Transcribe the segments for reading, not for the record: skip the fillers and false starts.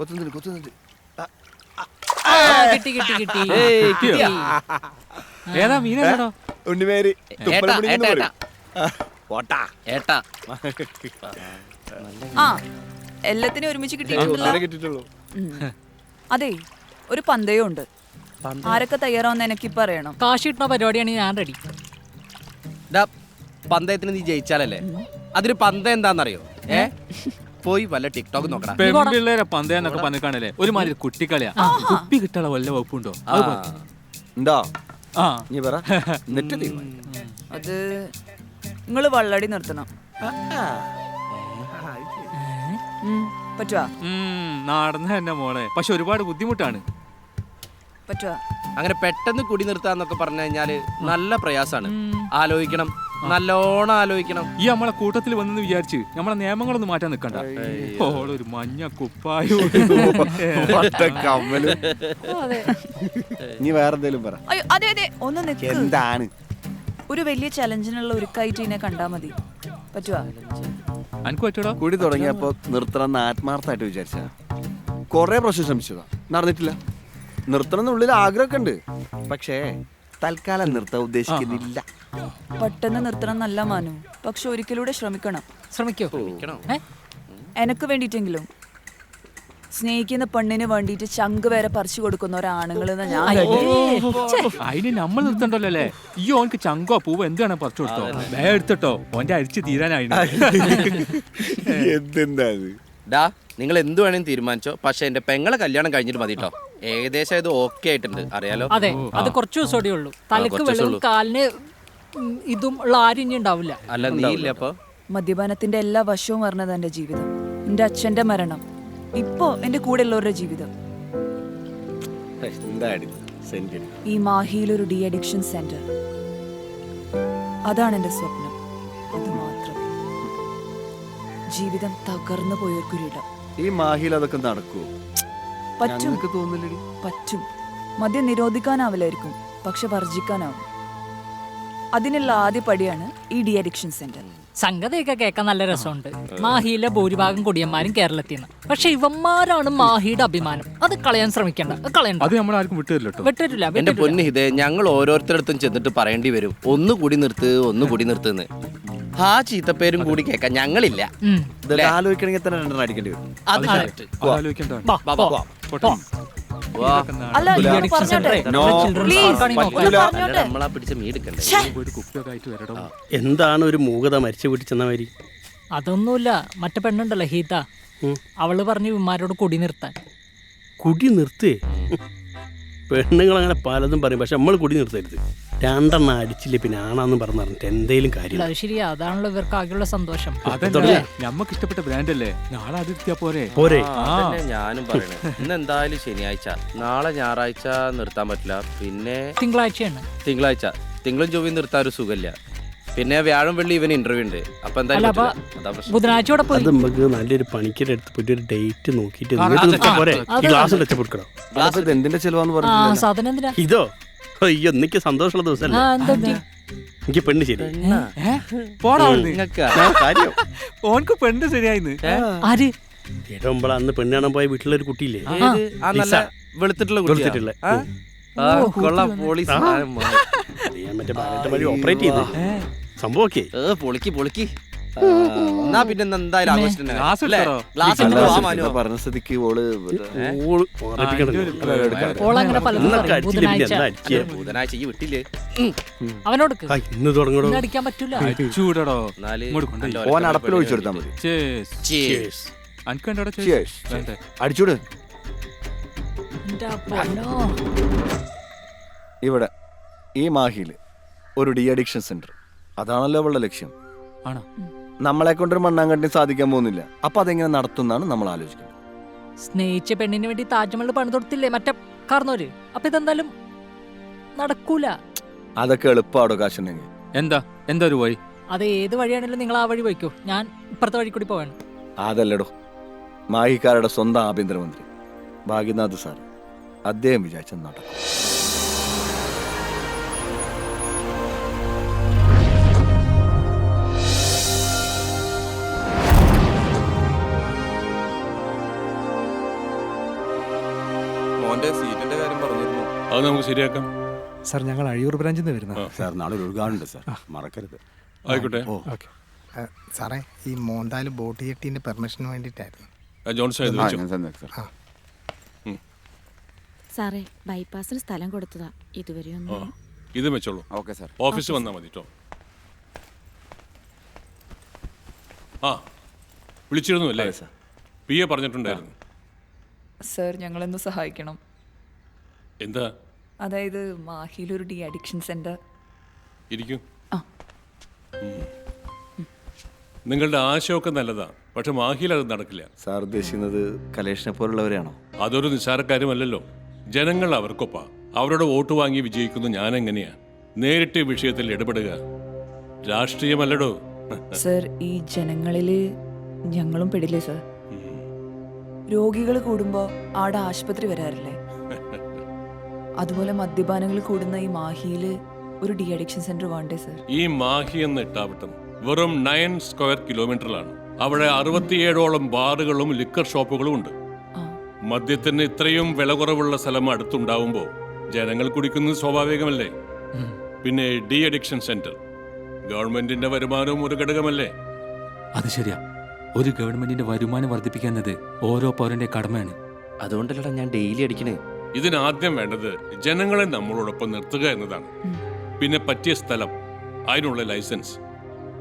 കൊത്തുന്നുണ്ട്. കിട്ടി. ഏതാ മീനാണോ? ഉണ്ണിമേരി എല്ലാത്തിനും ഒരുമിച്ച് കിട്ടിയിട്ടുള്ളൂ. അതെ, ഒരു പന്തയം ഉണ്ട്. ആരൊക്കെ തയ്യാറാവുന്ന എനിക്കിപ്പോ അറിയണം. കാശ് കിട്ടുന്ന പരിപാടിയാണ് ഞാൻ റെഡി. പന്തയത്തിന് നീ ജയിച്ചാലല്ലേ അതിന് പന്തയം എന്താന്നറിയോ? പോയി വല്ല ടിക്ടോക്ക് നോക്കണം. പെൺപിള്ളേരെ പന്തയെന്നൊക്കെ പറഞ്ഞിട്ടാണല്ലേ ഒരുമാതിരി കുട്ടിക്കളിയാ. കുപ്പി കിട്ടാനുള്ള വല്ല വകുപ്പുണ്ടോ? അത് നിങ്ങള് വള്ളടി നിർത്തണം. പറ്റുവാ? നടന്ന തന്നെ മോളെ, പക്ഷെ ഒരുപാട് ബുദ്ധിമുട്ടാണ്. പറ്റുവാ? അങ്ങനെ പെട്ടെന്ന് കുടി നിർത്താന്നൊക്കെ പറഞ്ഞു കഴിഞ്ഞാല് നല്ല പ്രയാസാണ്. ആലോചിക്കണം, നല്ലോണം ആലോചിക്കണം. ഈ നമ്മളെ കൂട്ടത്തിൽ വന്നെന്ന് വിചാരിച്ച് നമ്മളെ നിയമങ്ങളൊന്നും മാറ്റാൻ നിക്കണ്ട. ഓളൊരു മഞ്ഞ കുപ്പായും നീ വേറെന്തേലും പറ. അയ്യോ, അതെ അതെ, ഒന്ന് നിക്ക്. എന്താണ്? ഒരു വലിയ ചലഞ്ചിനുള്ള ഒരുക്കായിട്ട് ഇതിനെ കണ്ടാ മതി. പറ്റുവാ? എനിക്ക് പറ്റൂടോ? കുടി തുടങ്ങിയപ്പോ നിർത്തണം ആത്മാർത്ഥമായിട്ട് വിചാരിച്ച കൊറേ പ്രാവശ്യം ശ്രമിച്ചതാ, നടന്നിട്ടില്ല. നിർത്തണം എന്നുള്ളിൽ ആഗ്രഹമൊക്കെ ഉണ്ട്, പക്ഷേ തൽക്കാലം നിർത്താൻ ഉദ്ദേശിക്കുന്നില്ല. പെട്ടെന്ന് നിർത്തണം നല്ല മാനു, പക്ഷെ ഒരിക്കലൂടെ ശ്രമിക്കണം. ശ്രമിക്കോ? എനക്ക് വേണ്ടിട്ടെങ്കിലും. സ്നേഹിക്കുന്ന പെണ്ണിന് വേണ്ടിട്ട് ചങ്ക് വരെ പറിച്ചു കൊടുക്കുന്ന ഒരാണുങ്ങൾ ഞാൻ അതിന് നമ്മൾ നിർത്തണ്ടല്ലോ അല്ലേ? ഈ ഓനക്ക് ചങ്കോ പൂവോ എന്താണ് പറിച്ചു കൊടുത്തോ? വേഗം എടുത്തിട്ടോ, ഓന്റെ അരിച്ച് തീരാനായി. ഡാ, നിങ്ങൾ എന്ത് വേണേലും തീരുമാനിച്ചോ, പക്ഷെ എന്റെ പെങ്ങളെ കല്യാണം കഴിഞ്ഞിട്ട് മതി കേട്ടോ. ഏകദേശം ഇത് ഓക്കെ ആയിട്ടുണ്ട്, അറിയാലോ. അതെ, അത് കുറച്ച് ദിവസമേ ഉള്ളൂ. തലക്ക് വെള്ളവും കാലിന് ഇതും ഉള്ള ആരും ഇനി ഉണ്ടാവില്ല. അല്ല, നീ ഇല്ല അപ്പൊ? മദ്യപാനത്തിന്റെ എല്ലാ വശവും പറഞ്ഞത് എന്റെ ജീവിതം, എന്റെ അച്ഛന്റെ മരണം, ഇപ്പോ എന്റെ കൂടെ ഉള്ളവരുടെ ജീവിതം. ഈ മാഹിയിലൊരു ഡി അഡിക്ഷൻ സെന്റർ, അതാണ് എന്റെ സ്വപ്നം. അത് മാത്രം. ജീവിതം തകർന്നു പോയൊരിടം. ഈ മാഹിയിൽ അതൊക്കെ നടക്കൂ? പറ്റും, പറ്റും. മദ്യം നിരോധിക്കാനാവില്ലായിരിക്കും, പക്ഷെ വർജിക്കാനാവും. അതിനുള്ള ആദ്യ പടിയാണ് ഈ ഡി അഡിക്ഷൻ സെന്റർ. സംഗതിയൊക്കെ കേൾക്കാൻ നല്ല രസമുണ്ട്. മാഹിയിലെ ഭൂരിഭാഗം കുടിയന്മാരും കേരളത്തിൽ നിന്ന്. പക്ഷെ ഇവന്മാരാണ് മാഹിയുടെ അഭിമാനം. അത് കളയാൻ ശ്രമിക്കണ്ട, അത് നമ്മൾ ആർക്കും വിട്ടിട്ടില്ല. എന്റെ പൊന്നു ഹിതേ, ഞങ്ങൾ ഓരോരുത്തരടുത്തും ചെന്നിട്ട് പറയേണ്ടി വരും, ഒന്ന് കൂടി നിർത്തുന്ന്. ആ ചീത്തപ്പേരും കൂടി കേൾക്കാൻ ഞങ്ങളില്ല. ആലോചിക്കണമെങ്കിൽ തന്നെ രണ്ടെണ്ണം അടിക്കേണ്ടി വരും. അത് അല്ല, നമ്മളാ പിടിച്ച മീടുക്കണ്ടേ. എന്താണ് ഒരു മൂകത മരിച്ചു വീട്ടിൽ ചെന്ന മാതിരി? അതൊന്നുമില്ല, മറ്റേ പെണ്ണുണ്ടല്ലോ ഹീത, അവള് പറഞ്ഞു ഇവന്മാരോട് കുടി നിർത്താൻ. കുടി നിർത്തേ? പെണ്ണുങ്ങൾ അങ്ങനെ പലതും പറയും, പക്ഷെ നമ്മൾ കുടി നിർത്തരുത്. രണ്ടെണ്ണം അടിച്ചില്ലേ പിന്നെ ആണാന്ന് പറഞ്ഞിട്ട് എന്തേലും കാര്യം. അത് ശരിയാ, അതാണല്ലോ ഇവർക്ക് ആകെയുള്ള സന്തോഷം. നമുക്ക് ഇഷ്ടപ്പെട്ട ബ്രാൻഡ് അല്ലേ, നാളെ അത് എത്തിയാ പോരെ? ഞാനും പറയണേ. ഇന്ന് എന്തായാലും ശനിയാഴ്ച, നാളെ ഞായറാഴ്ച നിർത്താൻ പറ്റില്ല, പിന്നെ തിങ്കളാഴ്ചയാണ്. തിങ്കളും ചൊവ്വയും നിർത്താൻ ഒരു സുഖമില്ല. പിന്നെ വ്യാഴം വെള്ളി ഇവന് ഇന്റർവ്യൂ ഉണ്ട്. അപ്പൊ എന്തായാലും ബുധനാഴ്ച അത് നമുക്ക് നല്ലൊരു പണിക്കരെ അടുത്ത് പോയിട്ട് ഒരു ഡേറ്റ് നോക്കിട്ട് ഗ്ലാസ് വെച്ച് കൊടുക്കണം. എന്തിന്റെ ചെലവാന്ന് പറഞ്ഞു? സാധനം എന്തിനാ? ഇതോ? അയ്യോ, എനിക്ക് സന്തോഷമുള്ള ദിവസമല്ലേ. എനിക്ക് പെണ്ണ് ശരി. ഓനക്ക് പെണ്ണ് ശരിയായിന്ന്. ആര്? ഏട്ടമ്പള അന്ന് പെണ്ണ് കാണാൻ പോയ വീട്ടിലൊരു കുട്ടിയില്ലേ, വെളുത്തിട്ടുള്ള മറ്റേ ബാലറ്റ് വഴി ഓപ്പറേറ്റ് ചെയ്ത് സംഭവമൊക്കെ പൊളിക്ക്. എന്നാ പിന്നെ എന്തായാലും പറഞ്ഞ സ്ഥിതിക്ക് ഓള് ബുധനാഴ്ച ഈ വിട്ടില്ലേ? അവനോട് ഇന്ന് തുടങ്ങണോ? അടിക്കാൻ പറ്റൂല. ഓൻ അടപ്പിൽ ഒഴിച്ചെടുത്താൽ മതി. അടിച്ചൂട്. ഇവിടെ ഈ മാഹിയില് ഒരു ഡി അഡിക്ഷൻ സെന്റർ, അതാണല്ലോ അവളുടെ ലക്ഷ്യം. നമ്മളെ കൊണ്ടൊരു മണ്ണാങ്കട്ടി സാധിക്കാൻ പോകുന്നില്ല. അപ്പൊ അതെങ്ങനെ നടത്തുന്നാണ് നമ്മൾ ആലോചിക്കുന്നത്. സ്നേഹിച്ച പെണ്ണിന് വേണ്ടി താജ്മഹൽ പണിത് കൊടുത്തില്ലേ മറ്റേ കാർന്നോര്? അപ്പൊ ഇതെന്തായാലും നടക്കൂല. അതൊക്കെ എളുപ്പമാടോ കാശുണ്ടെങ്കിൽ. എന്താ ഒരു വഴി? അത് ഏത് വഴിയാണെങ്കിലും നിങ്ങൾ ആ വഴി പോയിക്കോ, ഞാൻ ഇപ്പുറത്തെ വഴി കൂടി പോവാണ്. അതല്ലടോ, മാഹിക്കാരുടെ സ്വന്തം ആഭ്യന്തരമന്ത്രി ഭാഗ്യനാഥ് സാർ, അദ്ദേഹം വിചാരിച്ച നടക്കും. മോന്റെ സീറ്റിന്റെ കാര്യം പറഞ്ഞിരുന്നു. അത് നമുക്ക് ശരിയാക്കാം. സാർ ഞങ്ങൾ അഴിയൂർ ബ്രാഞ്ചിൽ നിന്ന് വരുന്നത്. സാർ നാളെ ഒരു ഉദ്ഘാടനം സാർ, മറക്കരുത്. ആയിക്കോട്ടെ. ഓക്കെ സാറേ, ഈ മോന്താല് ബോട്ട് ജെട്ടിന്റെ പെർമിഷന് വേണ്ടിയിട്ടായിരുന്നു. ജോൺസൺ ഇത് വെച്ചോ. സാറേ ബൈപ്പാസിന് സ്ഥലം കൊടുത്തതാ, ഇതുവരെ ഒന്നും. ഇത് വെച്ചോളൂ. Okay sir. ഓഫീസിൽ വന്നാൽ മതി കേട്ടോ. ആ വിളിച്ചിരുന്നു അല്ലേ? പി എ പറഞ്ഞിട്ടുണ്ടായിരുന്നു. സർ ഞങ്ങളൊന്ന് സഹായിക്കണം. എന്താ? അതായത് മാഹിയിലൊരു ഡി അഡിക്ഷൻ സെന്റർ. ഇരിക്കും. നിങ്ങളുടെ ആശയമൊക്കെ നല്ലതാ, പക്ഷെ മാഹിയിൽ അത് നടക്കില്ല. സാർ ഉദ്ദേശിക്കുന്നത് കലേഷിനെ പോലുള്ളവരെയാണോ? അതൊരു നിസ്സാര കാര്യമല്ലല്ലോ. ജനങ്ങൾ അവർക്കൊപ്പാ. അവരുടെ വോട്ട് വാങ്ങി വിജയിക്കുന്നു. ഞാൻ എങ്ങനെയാ നേരിട്ട് വിഷയത്തിൽ ഇടപെടുക? രാഷ്ട്രീയമല്ലടോ. സർ ഈ ജനങ്ങളില് ഞങ്ങളും പെടില്ലേ സർ? രോഗികൾ കൂടുമ്പോ ആടെ ആശുപത്രി വരാറില്ലേ? അതുപോലെ മദ്യപാനങ്ങൾ കൂടുന്ന ഈ മാഹിയില് ഒരു ഡി അഡിക്ഷൻ സെന്റർ വേണ്ടേ സർ? ഈ മാഹി എന്ന ഇട്ടാവട്ടം വെറും 9 സ്ക്വയർ കിലോമീറ്ററിലാണ്. അവിടെ 67ഓളം ബാറുകളും ലിക്കർ ഷോപ്പുകളും ഉണ്ട്. മദ്യത്തിന് ഇത്രയും വില കുറവുള്ള സ്ഥലം അടുത്തുണ്ടാവുമ്പോ ജനങ്ങൾ കുടിക്കുന്നത് സ്വാഭാവികമല്ലേ? പിന്നെ ഡി അഡിക്ഷൻ സെന്റർ ഗവൺമെന്റിന്റെ വരുമാനവും ഒരു ഘടകമല്ലേ? അത് ശരിയാ. ഒരു ഗവൺമെന്റിന്റെ വരുമാനം വർദ്ധിപ്പിക്കുന്നത് ഓരോ പൗരന്റെ കടമയാണ്. അതുകൊണ്ടല്ലടാ ഞാൻ ഡെയിലി അടിക്കണേ. ഇതിനാദ്യം വേണ്ടത് ജനങ്ങളെ നമ്മളോടൊപ്പം നിർത്തുക എന്നതാണ്. പിന്നെ പറ്റിയ സ്ഥലം, അതിനുള്ള ലൈസൻസ്,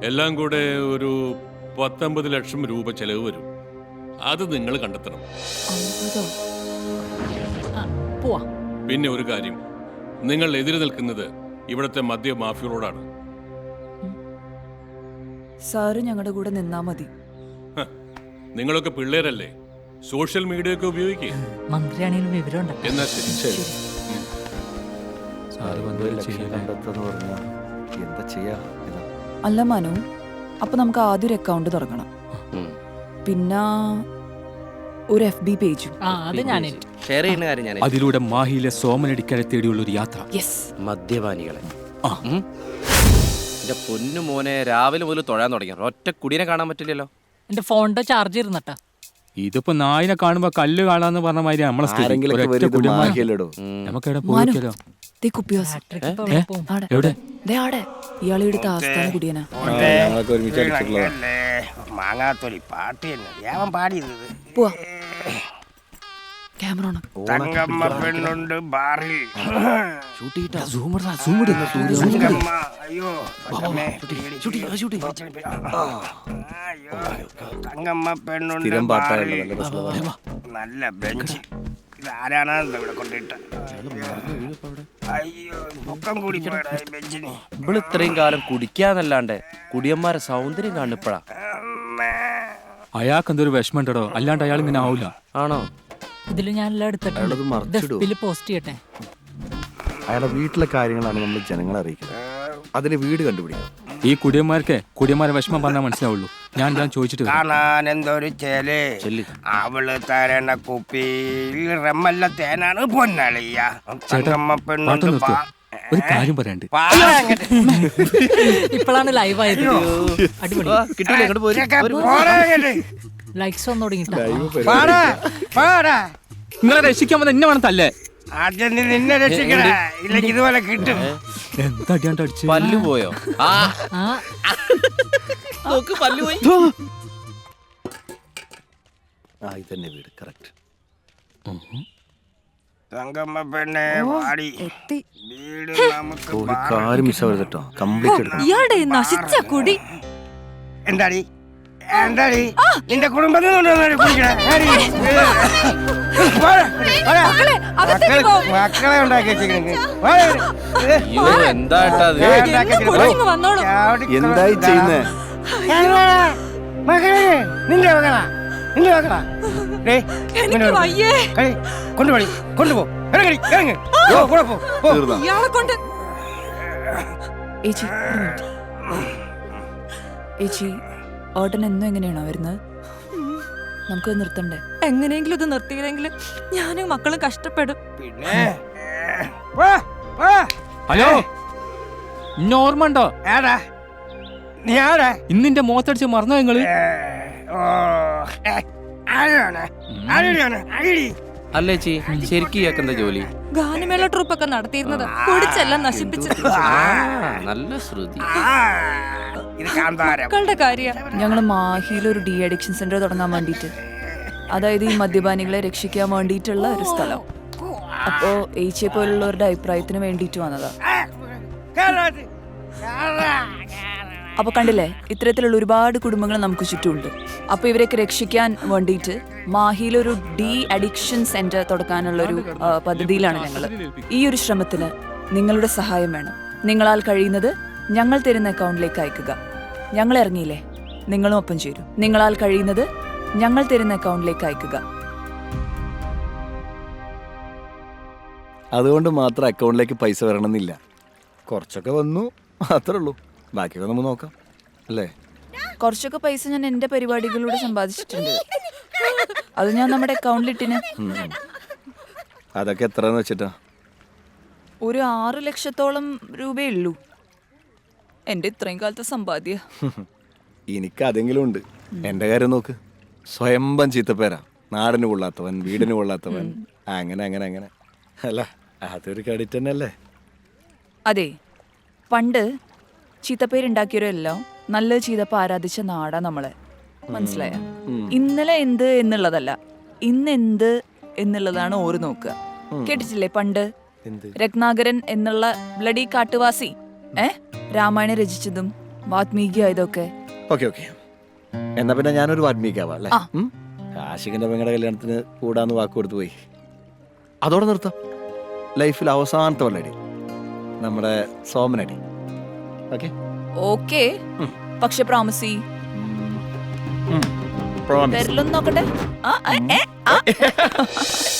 എല്ലാം കൂടെ ഒരു 19 ലക്ഷം രൂപ ചെലവ് വരും. അത് നിങ്ങൾ കണ്ടെത്തണം. പോവാ. പിന്നെ ഒരു കാര്യം, നിങ്ങൾ എതിര് നിൽക്കുന്നത് ഇവിടുത്തെ മദ്യ മാഫിയകളോടാണ്. സാറ് ഞങ്ങളുടെ കൂടെ നിന്നാ മതി. നിങ്ങളൊക്കെ പിള്ളേരല്ലേ, സോഷ്യൽ മീഡിയ ഒക്കെ ഉപയോഗിക്കേ. മന്ത്രിയാണെങ്കിലും വിവരം എന്നാ ശരി. ശരി. എന്താ ചെയ്യാ? അല്ല മനു, അപ്പൊ നമുക്ക് ആദ്യം ഒരു അക്കൗണ്ട് തുടങ്ങണം, പിന്നെ ഒരു FB പേജും. ഷെയർ ചെയ്യുന്ന കാര്യം ഞാൻ. അതിലൂടെ മാഹിയിലെ സോമനടിക്കാരെ തേടിയുള്ള ഒരു യാത്ര. മദ്യപാനികളെ എന്റെ പൊന്നു മോനെ, രാവിലെ മുതൽ തൊഴാൻ തുടങ്ങി. ഒറ്റ കുടീനെ കാണാൻ പറ്റില്ലല്ലോ. എന്റെ ഫോണിന്റെ ചാർജ് ഇരുന്നട്ടാ. ഇതിപ്പോ നായിനെ കാണുമ്പോ കല്ല് കാണാന്ന് പറഞ്ഞ മാതിരി നമ്മളെ സ്ഥിതി. നമുക്കെവിടെ പോയിക്കല്ലോ. എവിടെ? ഇയാളെ എടുത്ത ആസ്ഥാന കുടിയനാ. മാങ്ങാത്തൊലി പാട്ട് തന്നെ യാവൻ പാടിയത്. പോവാ. Camera on. തങ്കമ്മ പെണ്ണുണ്ട് ബാറിൽ. അയ്യോ തങ്കമ്മ പെണ്ണുണ്ട് ബാറിൽ. നല്ല ബെഞ്ച്. ഇതാരാണ് ഇവിടെ കൊണ്ടിട്ട? അയ്യോ പൊക്കം കൂടി പോയടാ ഈ ബെഞ്ചിന്. ഇവിടെ ഇത്രയും കാലം കുടിക്കാന്നല്ലാണ്ട് കുടിയന്മാരെ സൗന്ദര്യം കാണുപ്പഴാ. അയാൾക്ക് എന്തൊരു വിഷമം ഉണ്ടോ? അല്ലാണ്ട് അയാൾ ഇങ്ങനെ ആവൂല. ആണോ? ഇതില് ഞാൻ എല്ലാം എടുത്തിട്ടുണ്ട്. പോസ്റ്റ് ചെയ്യട്ടെ. അയാളുടെ വീട്ടിലെ കാര്യങ്ങളാണ് നമ്മൾ ജനങ്ങളെ അറിയിക്കുന്നത്. അതിന് വീട് കണ്ടുപിടിക്കണം. ഈ കുടിയന്മാരെ വിഷമം പറഞ്ഞാൽ മനസ്സിലാവുള്ളൂ. ഞാൻ ചോദിച്ചിട്ട് കാണാൻ എന്തൊരു ചേല്. അവള് തരണ കുപ്പിയിൽ റമ്മല്ല തേനാണ് പൊന്നളിയ. ഒരു കാര്യം പറയാണ്ട്. ഇപ്പോഴാണ് ലൈവ് ആയത്. അടിപൊളി. ലൈക്സ് വന്നു തുടങ്ങിട്ടാ. നിങ്ങളെ രക്ഷിക്കാൻ വന്ന എന്നെ വേണം തല്ലേ. ആദ്യം നിന്നെ രക്ഷിക്കണ, ഇല്ലെങ്കിൽ ഇതുപോലെ കിട്ടും. എന്താ അടിയാണ്ട് അടിച്ചു? പല്ലു പോയോ? പല്ലു പോയി. ഇതന്നെ വീട്. കറക്റ്റ്. തങ്കമ്മ പെണ്ണെ വാടി. വീട് നമുക്ക് ഒരു കാര്യം മിസ്സാവരുത് കേട്ടോ. കംപ്ലീറ്റ് എടുക്കണം. നശിച്ച കുടി. എന്താടി എന്താടി നിന്റെ കുടുംബത്തിൽ മക്കളെ ഉണ്ടാക്കി എന്തായി ചെയ്യുന്നേ? മകളെ നിന്റെ മകളാ, നിന്റെ മകളാ. കൊണ്ടുപോയി കൊണ്ടുപോ. ഏച്ചി ഓട്ടൻ എന്നും എങ്ങനെയാണോ വരുന്നത്? നമുക്ക് നിർത്തണ്ടേ? എങ്ങനെയെങ്കിലും ഇത് നിർത്തിയില്ലെങ്കിൽ ഞാനും മക്കളും കഷ്ടപ്പെടും. പിന്നെ ഹലോ, ഇന്ന ഓർമ്മ ഉണ്ടോ? നീ ആരാ? ഇന്നിന്റെ മുഖത്തടിച്ച് മറന്നോ നിങ്ങള്? അല്ലേ ചി ശരിക്കും ഇയാൾക്ക് എന്താ ജോലി? ഗാനമേള ട്രൂപ്പൊക്കെ നടത്തിയിരുന്നത് കുടിച്ചെല്ലാം നശിപ്പിച്ച് നല്ല ശ്രുതി. മക്കളുടെ കാര്യം. ഞങ്ങൾ മാഹിയിൽ ഒരു ഡി അഡിക്ഷൻ സെന്റർ തുടങ്ങാൻ വേണ്ടിയിട്ട്, അതായത് ഈ മദ്യപാനികളെ രക്ഷിക്കാൻ വേണ്ടിയിട്ടുള്ള ഒരു സ്ഥലം. അപ്പോ ഏച്ചിയെ പോലുള്ളവരുടെ അഭിപ്രായത്തിന് വേണ്ടിയിട്ട് വന്നതാ. അപ്പൊ കണ്ടില്ലേ, ഇത്തരത്തിലുള്ള ഒരുപാട് കുടുംബങ്ങൾ നമുക്ക് ചുറ്റുമുണ്ട്. അപ്പൊ ഇവരെയൊക്കെ രക്ഷിക്കാൻ വേണ്ടിയിട്ട് മാഹിയിലൊരു ഡി അഡിക്ഷൻ സെന്റർ തുടങ്ങാനുള്ള ഒരു പദ്ധതിയിലാണ് ഞങ്ങൾ. ഈ ഒരു ശ്രമത്തിന് നിങ്ങളുടെ സഹായം വേണം. നിങ്ങളാൽ കഴിയുന്നത് ഞങ്ങൾ തരുന്ന അക്കൗണ്ടിലേക്ക് അയക്കുക. ഞങ്ങൾ ഇറങ്ങിയില്ലേ, നിങ്ങളും ഒപ്പം ചേരും. നിങ്ങളാൽ കഴിയുന്നത് ഞങ്ങൾ തരുന്ന അക്കൗണ്ടിലേക്ക് അയക്കുക. അതുകൊണ്ട് മാത്രം അക്കൗണ്ടിലേക്ക് പൈസ വരണമെന്നില്ല. കുറച്ചൊക്കെ വന്നു, അത്രേ ഉള്ളൂ. ബാക്കിയൊക്കെ നമുക്ക് നോക്കാം, അല്ലേ? കുറച്ചൊക്കെ പൈസ ഞാൻ എന്റെ പരിപാടികളിലൂടെ സമ്പാദിച്ചിട്ടുണ്ട്. അത് ഞാൻ നമ്മുടെ അക്കൗണ്ടിലിട്ടിന്. അതൊക്കെ എത്രയെന്ന് വെച്ചിട്ടാ? ഒരു 6 ലക്ഷത്തോളം രൂപയേ ഉള്ളൂ എന്റെ ഇത്രയും കാലത്തെ സമ്പാദ്യ. എനിക്ക് അതെങ്കിലും ഉണ്ട്. എൻ്റെ കാര്യം നോക്ക്, സ്വയംഭം ചീത്തപ്പേരാ. നാടിന് കൊള്ളാത്തവൻ, വീടിന് കൊള്ളാത്തവൻ, അങ്ങനെ അങ്ങനെ അങ്ങനെ. അല്ല, അതൊരു ക്രെഡിറ്റ് തന്നെ അല്ലേ? അതെ, പണ്ട് ചീത്തപ്പേരുണ്ടാക്കിയവരെല്ലാം നല്ല ചീത്തപ്പ ആരാധിച്ച നാടാ നമ്മളെ. മനസ്സിലായ? ഇന്നലെ എന്ത് എന്നുള്ളതല്ല, ഇന്ന് എന്ത് എന്നുള്ളതാണ് ഓര് നോക്കുക. കേട്ടിട്ടില്ലേ പണ്ട് രത്നാകരൻ എന്നുള്ള ബ്ലഡി കാട്ടുവാസി രാമായണം രചിച്ചതും വാത്മീകിയായതൊക്കെ? ഓക്കെ ഓക്കെ, എന്നാ പിന്നെ ഞാനൊരു വാൽമീകാവാ അല്ലേ? ആഷിഖിന്റെ പെങ്ങളുടെ കല്യാണത്തിന് കൂടാന്ന് വാക്ക് കൊടുത്തു പോയി. അതോടെ നിർത്താം. ലൈഫിൽ അവസാനത്തെ വല്ലടി നമ്മുടെ സോമനടി. ഓക്കെ ഓക്കെ, പക്ഷെ പ്രോമിസ് നോക്കട്ടെ.